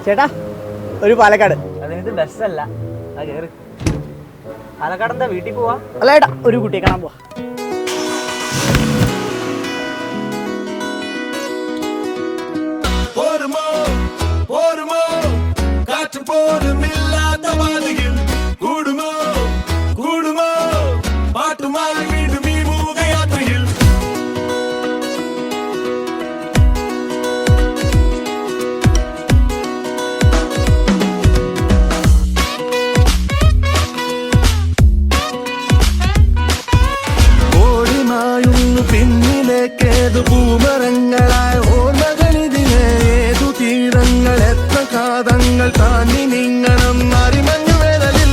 ചേട്ടാ ഒരു പാലക്കാട്. അതിനകത്ത് ബസ്സല്ല, കയറി. പാലക്കാട് എന്താ വീട്ടിൽ പോവാ? അല്ല ഏട്ടാ ഒരു കുട്ടിയെ കാണാൻ പോവാ. പിന്നിലേക്കേതു പൂമരങ്ങളായ ഓർമ്മകളിതിനെ ഏതു തീരങ്ങൾ എത്ര കാതങ്ങൾ താണ്ടി നീങ്ങണം അറിമഞ്ഞു വേനലിൽ.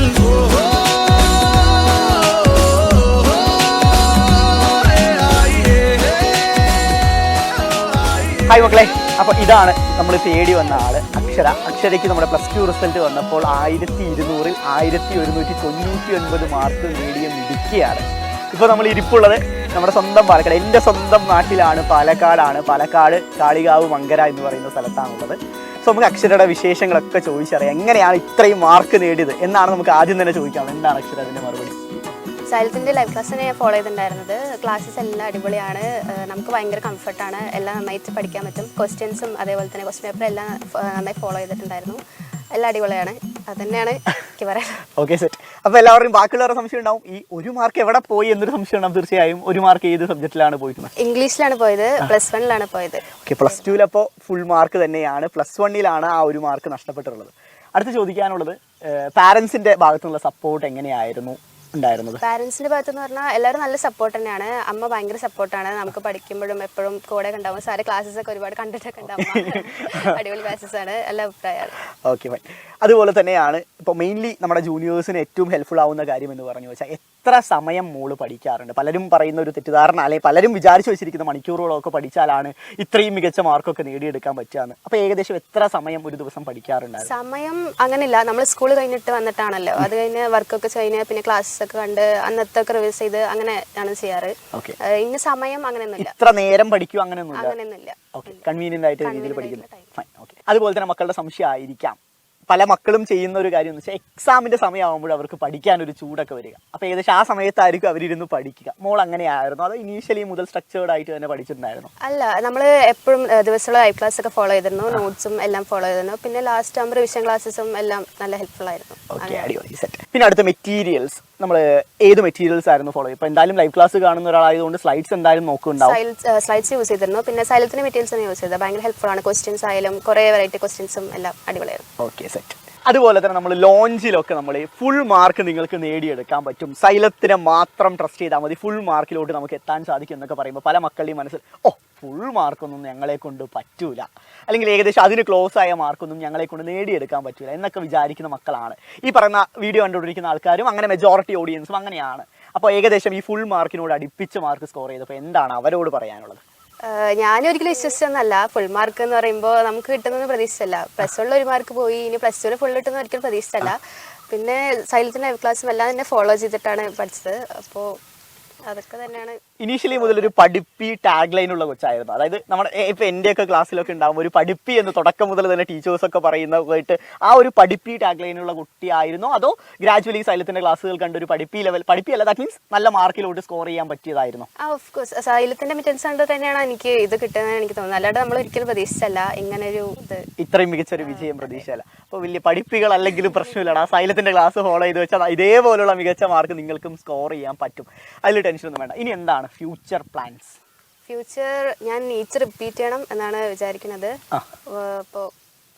ഹായ് മക്കളെ, അപ്പോൾ ഇതാണ് നമ്മൾ തേടി വന്ന ആള് അക്ഷരയ്ക്ക് നമ്മുടെ +2 റിസൾട്ട് വന്നപ്പോൾ 1200-ൽ 1199 മാർക്ക് നേടിയ മിടുക്കിയാണ്. ഇപ്പോൾ നമ്മൾ ഇരിപ്പുള്ളത് നമ്മുടെ സ്വന്തം പാലക്കാട്, എൻ്റെ സ്വന്തം നാട്ടിലാണ്, പാലക്കാട് കാളികാവ് മങ്കര എന്ന് പറയുന്ന സ്ഥലത്താണുള്ളത്. സോ നമുക്ക് അക്ഷരയുടെ വിശേഷങ്ങളൊക്കെ ചോദിച്ചറിയാം. എങ്ങനെയാണ് ഇത്രയും മാർക്ക് നേടിയത് എന്നാണ് നമുക്ക് ആദ്യം തന്നെ ചോദിക്കാം. എന്താണ് അക്ഷര അതിൻ്റെ മറുപടി? സൈലത്തിൻ്റെ ലൈവ് ക്ലാസ്സിനെ ഞാൻ ഫോളോ ചെയ്തിട്ടുണ്ടായിരുന്നത്. ക്ലാസ്സസ് എല്ലാം അടിപൊളിയാണ്, നമുക്ക് ഭയങ്കര കംഫർട്ടാണ്, എല്ലാം നന്നായിട്ട് പഠിക്കാൻ പറ്റും. ക്വസ്റ്റ്യൻസും അതേപോലെ തന്നെ ക്വസ്റ്റ്യൻ പേപ്പർ എല്ലാം നന്നായി ഫോളോ ചെയ്തിട്ടുണ്ടായിരുന്നു. എല്ലാം അടിപൊളിയാണ്, അത് തന്നെയാണ് എനിക്ക് പറയാം. Okay set. അപ്പോൾ എല്ലാവരുടെയും ബാക്കിയുള്ളവരുടെ സംശയം ഉണ്ടാവും, ഈ ഒരു മാർക്ക് എവിടെ പോയി എന്നൊരു സംശയം ഉണ്ടാവും. തീർച്ചയായും ഒരു മാർക്ക് ഏത് സബ്ജക്റ്റിലാണ് പോയിട്ടുള്ളത്? ഇംഗ്ലീഷിലാണ് പോയത്, +1 പോയത്. ഓക്കെ, +2 ഫുൾ മാർക്ക് തന്നെയാണ്, +1 ആ ഒരു മാർക്ക് നഷ്ടപ്പെട്ടിട്ടുള്ളത്. അടുത്ത് ചോദിക്കാനുള്ളത്, പാരൻസിൻ്റെ ഭാഗത്തുനിന്നുള്ള സപ്പോർട്ട് എങ്ങനെയായിരുന്നു ഉണ്ടായിരുന്നത്? പാരൻസിൻ്റെ ഭാഗത്തെന്ന് പറഞ്ഞാൽ എല്ലാവരും നല്ല സപ്പോർട്ട് തന്നെയാണ്. അമ്മ ഭയങ്കര സപ്പോർട്ടാണ്, നമുക്ക് പഠിക്കുമ്പോഴും എപ്പോഴും കൂടെ ഉണ്ടാവും. സാറ് ക്ലാസ്സസ് ഒക്കെ ഒരുപാട് കണ്ടിട്ടൊക്കെ ഉണ്ടാവും. അടിപൊളി ക്ലാസ്സസ് ആണ്, എല്ലാ അഭിപ്രായമാണ്. Okay fine. അതുപോലെ തന്നെയാണ് ഇപ്പോൾ മെയിൻലി നമ്മുടെ ജൂനിയേഴ്സിന് ഏറ്റവും ഹെൽപ്ഫുൾ ആവുന്ന കാര്യം എന്ന് പറഞ്ഞു വെച്ചാൽ എത്ര സമയം മോള് പഠിക്കാറുണ്ട്? പലരും പറയുന്ന ഒരു തെറ്റിദ്ധാരണ, അല്ലെങ്കിൽ പലരും വിചാരിച്ചു വെച്ചിരിക്കുന്ന മണിക്കൂറുകളൊക്കെ പഠിച്ചാലാണ് ഇത്രയും മികച്ച മാർക്കൊക്കെ നേടിയെടുക്കാൻ പറ്റുകയെന്ന്. അപ്പോൾ ഏകദേശം എത്ര സമയം ഒരു ദിവസം പഠിക്കാറുണ്ട്? സമയം അങ്ങനെയില്ല, നമ്മൾ സ്കൂൾ കഴിഞ്ഞിട്ട് വന്നിട്ടാണല്ലോ, അത് കഴിഞ്ഞ് വർക്കൊക്കെ കഴിഞ്ഞ് പിന്നെ ക്ലാസ്സസ് ഒക്കെ കണ്ട് അന്നത്തൊക്കെ റിവൈസ് ചെയ്ത് അങ്ങനെയാണ് ചെയ്യാറ്. ഇന്ന സമയം അങ്ങനെയൊന്നുമില്ല, ഇത്ര നേരം പഠിക്കും അങ്ങനെയൊന്നുമില്ല. ഓക്കെ, കൺവീനിയന്റ് ആയിട്ട് രീതിയിൽ പഠിക്കുന്നു. ഫൈൻ. ഓക്കെ. അതുപോലെ തന്നെ മക്കളുടെ സംശയം ആയിരിക്കാം, പല മക്കളും ചെയ്യുന്ന ഒരു കാര്യം എന്ന് വെച്ചാൽ എക്സാമിൻ്റെ സമയമാകുമ്പോൾ അവർക്ക് പഠിക്കാനൊരു ചൂടൊക്കെ വരിക. അപ്പോൾ ഏകദേശം ആ സമയത്തായിരിക്കും അവരിരുന്ന് പഠിക്കുക. മോൾ അങ്ങനെയായിരുന്നു, അത് ഇനീഷ്യലി മുതൽ സ്ട്രക്ചേർഡ് ആയിട്ട് തന്നെ പഠിച്ചിട്ടുണ്ടായിരുന്നു? അല്ല, നമ്മൾ എപ്പോഴും ദിവസമുള്ള ലൈവ് ക്ലാസ് ഒക്കെ ഫോളോ ചെയ്തിരുന്നു, നോട്ട്സും എല്ലാം ഫോളോ ചെയ്തിരുന്നു. പിന്നെ ലാസ്റ്റ് ആകുമ്പോൾ റിവിഷൻ ക്ലാസ്സസും എല്ലാം നല്ല ഹെൽപ്ഫുൾ ആയിരുന്നു. ഓക്കെ, അടിപൊളി സെറ്റ്. പിന്നെ അടുത്ത മെറ്റീരിയൽസ്, നമ്മൾ ഏത് മെറ്റീരിയൽസ് ആയിരുന്നു ഫോളോ? ഇപ്പോൾ എന്തായാലും ലൈവ് ക്ലാസ് കാണുന്ന ഒരാളായതുകൊണ്ട് സ്ലൈഡ്സ് എന്തായാലും നോക്കുന്നുണ്ടാവും. സ്ലൈഡ്സ് യൂസ് ചെയ്തിരുന്നു, പിന്നെ സൈലത്തിന്റെ മെറ്റീരിയൽസ് യൂസ് ചെയ്തത് ഭയങ്കര ഹെൽപ്ഫുൾ ആണ്. ക്വസ്റ്റ്യൻസ് ആയാലും കുറേ വെറൈറ്റി ക്വസ്റ്റ്യൻസും എല്ലാം അടിപൊളിയായിരുന്നു. Okay set. അതുപോലെ തന്നെ നമ്മൾ ലോഞ്ചിലൊക്കെ നമ്മൾ ഫുൾ മാർക്ക് നിങ്ങൾക്ക് നേടിയെടുക്കാൻ പറ്റും, സൈലത്തിനെ മാത്രം ട്രസ്റ്റ് ചെയ്താൽ മതി, ഫുൾ മാർക്കിലോട്ട് നമുക്ക് എത്താൻ സാധിക്കും എന്നൊക്കെ പറയുമ്പോൾ പല മക്കളുടെയും മനസ്സിൽ ഫുൾ മാർക്കൊന്നും ഞങ്ങളെ കൊണ്ട് പറ്റൂല, അല്ലെങ്കിൽ ഏകദേശം അതിന് ക്ലോസ് ആയ മാർക്കൊന്നും ഞങ്ങളെ കൊണ്ട് നേടിയെടുക്കാൻ പറ്റൂല എന്നൊക്കെ വിചാരിക്കുന്ന മക്കളാണ് ഈ പറയുന്ന വീഡിയോ കണ്ടുകൊണ്ടിരിക്കുന്ന ആൾക്കാരും. അങ്ങനെ മെജോറിറ്റി ഓഡിയൻസും അങ്ങനെയാണ്. അപ്പോൾ ഏകദേശം ഈ ഫുൾ മാർക്കിനോട് അടുപ്പിച്ച് മാർക്ക് സ്കോർ ചെയ്തപ്പോൾ എന്താണ് അവരോട് പറയാനുള്ളത്? ഞാനൊരിക്കലും വിശ്വസിച്ചൊന്നല്ല. ഫുൾ മാർക്ക് എന്ന് പറയുമ്പോൾ നമുക്ക് കിട്ടുന്നൊന്നും പ്രതീക്ഷിച്ചല്ല. +1 ഒരു മാർക്ക് പോയി, ഇനി +2 ഫുൾ കിട്ടുന്ന ഒരിക്കലും പ്രതീക്ഷിച്ചല്ല. പിന്നെ സൈലത്തിൻ്റെ ലൈവ് ക്ലാസ്സും എല്ലാം തന്നെ ഫോളോ ചെയ്തിട്ടാണ് പഠിച്ചത്. അപ്പോൾ അതൊക്കെ തന്നെയാണ്. ഇനീഷ്യലി മുതലൊരു പഠിപ്പി ടാഗ് ലൈനുള്ള കൊച്ചായിരുന്നു. അതായത് നമ്മുടെ ഇപ്പം എൻ്റെയൊക്കെ ക്ലാസ്സിലൊക്കെ ഉണ്ടാകും ഒരു പഠിപ്പി എന്ന് തുടക്കം മുതൽ തന്നെ ടീച്ചേഴ്സൊക്കെ പറയുന്ന പോയിട്ട് ആ ഒരു പഠിപ്പി ടാഗ് ലൈനുള്ള കുട്ടിയായിരുന്നോ, അതോ ഗ്രാജുവലി സൈലത്തിൻ്റെ ക്ലാസ്സുകൾ കണ്ടൊരു പഠിപ്പിയല്ല ദാറ്റ് മീൻസ് നല്ല മാർക്കിലോട്ട് സ്കോർ ചെയ്യാൻ പറ്റിയതായിരുന്നു? ഓഫ് കോഴ്സ് സൈലത്തിൻ്റെ മെറ്റീരിയൽസ് കണ്ട് തന്നെയാണ് എനിക്ക് ഇത് കിട്ടുന്നത് എനിക്ക് തോന്നുന്നത്. അല്ലാതെ നമ്മൾ ഒരിക്കലും പ്രതീക്ഷിച്ചല്ല ഇങ്ങനൊരു ഇത്രയും മികച്ചൊരു വിജയം പ്രതീക്ഷയല്ല. അപ്പോൾ വലിയ പഠിപ്പികളല്ലെങ്കിലും പ്രശ്നമില്ലടാ, സൈലത്തിൻ്റെ ക്ലാസ് ഫോളോ ചെയ്ത് വെച്ചാൽ ഇതേപോലുള്ള മികച്ച മാർക്ക് നിങ്ങൾക്കും സ്കോർ ചെയ്യാൻ പറ്റും, അതിൽ ടെൻഷനൊന്നും വേണ്ട. ഇനി എന്താണ് ഫ്യൂച്ചർ പ്ലാൻസ്? ഫ്യൂച്ചർ ഞാൻ നീറ്റ് റിപ്പീറ്റ് ചെയ്യണം എന്നാണ് വിചാരിക്കുന്നത്. അപ്പോൾ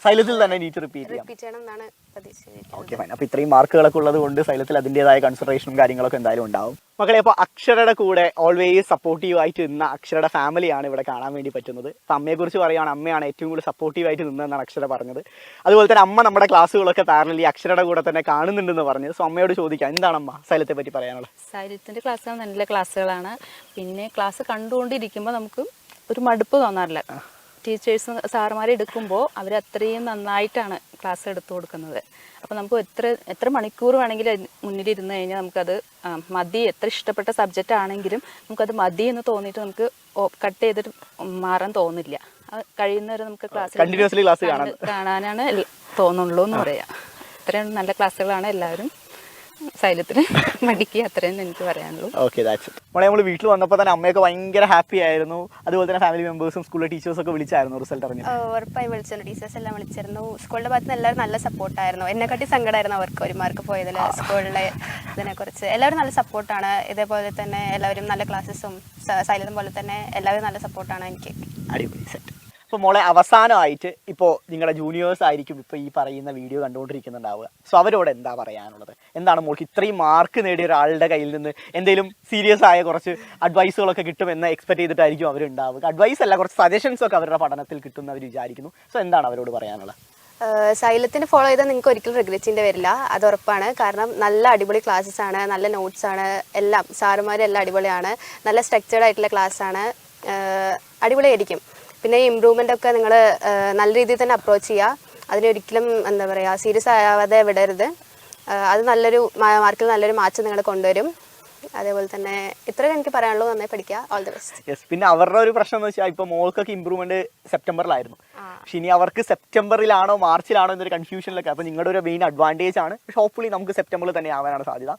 സൈലത്തിൽ തന്നെ നീറ്റ് റിപ്പീറ്റ് ചെയ്യണം എന്നാണ് പ്രതീക്ഷിക്കുന്നത്. Okay fine. അപ്പോൾ ഇത്രയും മാർക്കുകളൊക്കെ ഉള്ളത് കൊണ്ട് സൈലത്തിൽ അതിൻ്റെതായ കൺസിഡറേഷനും കാര്യങ്ങളൊക്കെ എന്തായാലും ഉണ്ടാവും. മക്കളെ, അപ്പോൾ അക്ഷരയുടെ കൂടെ ഓൾവേസ് സപ്പോർട്ടീവായിട്ട് നിന്ന അക്ഷരയുടെ ഫാമിലിയാണ് ഇവിടെ കാണാൻ വേണ്ടി പറ്റുന്നത്. അപ്പം അമ്മയെക്കുറിച്ച് പറയുകയാണ്, അമ്മയാണ് ഏറ്റവും കൂടുതൽ സപ്പോർട്ടീവായിട്ട് നിന്നതെന്നാണ് അക്ഷര പറഞ്ഞത്. അതുപോലെ തന്നെ അമ്മ നമ്മുടെ ക്ലാസ്സുകളൊക്കെ പാരലി അക്ഷരയുടെ കൂടെ തന്നെ കാണുന്നുണ്ടെന്ന് പറഞ്ഞത്. സോ അമ്മയോട് ചോദിക്കാം, എന്താണ് അമ്മ സൈലത്തെ പറ്റി പറയാനുള്ളത്? സൈലത്തിൻ്റെ ക്ലാസ്സുകൾ നല്ല ക്ലാസ്സുകളാണ്. പിന്നെ ക്ലാസ് കണ്ടുകൊണ്ടിരിക്കുമ്പോൾ നമുക്ക് ഒരു മടുപ്പ് തോന്നാറില്ല. ടീച്ചേഴ്സും സാറുമാരെ എടുക്കുമ്പോൾ അവർ അത്രയും നന്നായിട്ടാണ് ക്ലാസ് എടുത്തു കൊടുക്കുന്നത്. അപ്പോൾ നമുക്ക് എത്ര മണിക്കൂർ വേണമെങ്കിലും മുന്നിലിരുന്ന് കഴിഞ്ഞാൽ നമുക്കത് മതി. എത്ര ഇഷ്ടപ്പെട്ട സബ്ജക്റ്റ് ആണെങ്കിലും നമുക്കത് മതി എന്ന് തോന്നിയിട്ട് നമുക്ക് കട്ട് ചെയ്തിട്ട് മാറാൻ തോന്നില്ല. കഴിയുന്നവരെ നമുക്ക് ക്ലാസ് Continuously class കാണാനാണ് തോന്നുള്ളൂ എന്ന് പറയാം. അത്രയും നല്ല ക്ലാസ്സുകളാണ്. എല്ലാവരും സൈലത്തിന് പഠിക്കുക, അത്രയും എനിക്ക് പറയാനുള്ളൂ. Okay, that's it. മോളെ നമ്മൾ വീട്ടിൽ വന്നപ്പോൾ തന്നെ അമ്മയൊക്കെ ഭയങ്കര ഹാപ്പി ആയിരുന്നു. അതുപോലെ തന്നെ ഫാമിലി മെമ്പേഴ്സും സ്കൂളിലെ ടീച്ചേഴ്സൊക്കെ വിളിച്ചായിരുന്നു റിസൾട്ട് അറിഞ്ഞു? ഉറപ്പായി വിളിച്ചിരുന്നു, ടീച്ചേഴ്സ് എല്ലാം വിളിച്ചിരുന്നു. സ്കൂളിന്റെ ഭാഗത്ത് നിന്ന് എല്ലാവരും നല്ല സപ്പോർട്ടായിരുന്നു. എന്നെക്കാട്ടി സങ്കടമായിരുന്നു അവർക്ക് ഒരു മാർക്ക് പോയതിൽ. സ്കൂളിലെ ഇതിനെക്കുറിച്ച് എല്ലാവരും നല്ല സപ്പോർട്ടാണ്. ഇതേപോലെ തന്നെ എല്ലാവരും നല്ല ക്ലാസ്സസും സൈലം പോലെ തന്നെ എല്ലാവരും നല്ല സപ്പോർട്ടാണ് എനിക്ക്. അടിപൊളി, സെറ്റ്. അപ്പോൾ മോളെ അവസാനമായിട്ട് ഇപ്പോൾ നിങ്ങളുടെ ജൂനിയേഴ്സ് ആയിരിക്കും ഇപ്പോൾ ഈ പറയുന്ന വീഡിയോ കണ്ടുകൊണ്ടിരിക്കുന്നുണ്ടാവുക. സോ അവരോട് എന്താ പറയാനുള്ളത്? എന്താണ് മോൾക്ക് ഇത്രയും മാർക്ക് നേടിയ ഒരാളുടെ കയ്യിൽ നിന്ന് എന്തെങ്കിലും സീരിയസ് ആയ കുറച്ച് അഡ്വൈസുകളൊക്കെ കിട്ടുമെന്ന് എക്സ്പെക്ട് ചെയ്തിട്ടായിരിക്കും അവരുണ്ടാവുക. അഡ്വൈസ് അല്ല, കുറച്ച് സജഷൻസ് ഒക്കെ അവരുടെ പഠനത്തിൽ കിട്ടുമെന്ന് അവർ വിചാരിക്കുന്നു. സോ എന്താണ് അവരോട് പറയാനുള്ളത്? സൈലത്തിന് ഫോളോ ചെയ്താൽ നിങ്ങൾക്ക് ഒരിക്കലും റിഗ്രറ്റിൻ്റെ വരില്ല, അത് ഉറപ്പാണ്. കാരണം നല്ല അടിപൊളി ക്ലാസ്സസ് ആണ്, നല്ല നോട്ട്സ് ആണ്, എല്ലാം സാറുമാരും എല്ലാം അടിപൊളിയാണ്. നല്ല സ്ട്രക്ചേർഡ് ആയിട്ടുള്ള ക്ലാസ് ആണ്, അടിപൊളിയായിരിക്കും. പിന്നെ ഈ ഇമ്പ്രൂവ്മെൻ്റ് ഒക്കെ നിങ്ങൾ നല്ല രീതിയിൽ തന്നെ അപ്രോച്ച് ചെയ്യുക. അതിനൊരിക്കലും എന്താ പറയുക സീരിയസ് ആവാതെ വിടരുത്. അത് നല്ലൊരു മാർക്കിൽ നല്ലൊരു മാറ്റം നിങ്ങൾ കൊണ്ടുവരും. അതേപോലെ തന്നെ ഇത്രയും എനിക്ക് പറയാനുള്ളൂ. നന്നായി പഠിക്കുക. All the best. യെസ്. പിന്നെ അവരുടെ ഒരു പ്രശ്നം എന്ന് വെച്ചാൽ ഇപ്പോൾ മോൾക്കൊക്കെ ഇമ്പ്രൂവ്മെന്റ് സെപ്റ്റംബറിലായിരുന്നു. പക്ഷെ ഇനി അവർക്ക് സെപ്റ്റംബറിലാണോ മാർച്ചിലാണോ എന്നൊരു കൺഫ്യൂഷനിലൊക്കെ. അപ്പോൾ നിങ്ങളുടെ ഒരു മെയിൻ അഡ്വാൻറ്റേജ് ആണ്. പക്ഷെ ഹോപ്പ്ഫുള്ളി നമുക്ക് സെപ്റ്റംബറിൽ തന്നെ ആവാനാണ് സാധ്യത.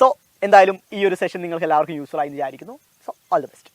സോ എന്തായാലും ഈ ഒരു സെഷൻ നിങ്ങൾക്ക് എല്ലാവർക്കും യൂസ്ഫുൾ ആയി വിചാരിക്കുന്നു. So all the best.